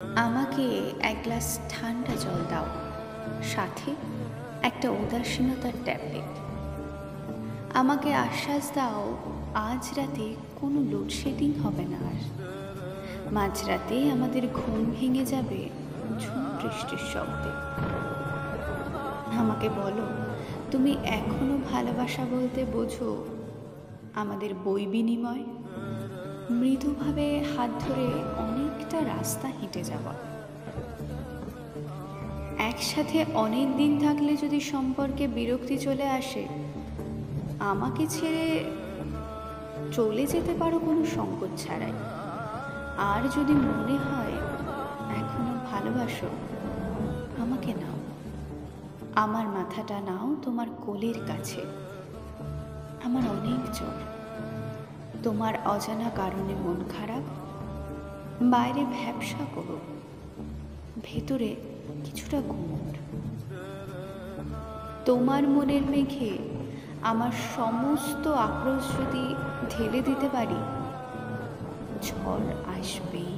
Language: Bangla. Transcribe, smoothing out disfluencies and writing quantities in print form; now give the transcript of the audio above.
আমাকে এক গ্লাস ঠান্ডা জল দাও, সাথে একটা উদাসীনতার ট্যাবলেট। আমাকে আশ্বাস দাও, আজ রাতে কোনো লোডশেডিং হবে না আর। মাঝরাতে আমাদের ঘুম ভেঙে যাবে ঝুম বৃষ্টির শব্দে। আমাকে বলো, তুমি এখনো ভালোবাসা বলতে বোঝো আমাদের বই বিনিময়, মৃদুভাবে হাত ধরে অনেকটা রাস্তা হেঁটে যাওয়া। একসাথে অনেক দিন থাকলে যদি সম্পর্কে বিরক্তি চলে আসে, আমাকে ছেড়ে চলে যেতে পারো কোনো সংকোচ ছাড়াই। আর যদি মনে হয় এখনো ভালোবাসো, আমাকে নাও, আমার মাথাটা নাও তোমার কোলের কাছে। আমার অনেক জ্বর, তোমার অজানা কারণে মন খারাপ। বাইরে ভ্যাবসা করো, ভেতরে কিছুটা গুমট। তোমার মনের মেঘে আমার সমস্ত আক্রোশ যদি ঢেলে দিতে পারি, ঝড় আসবেই।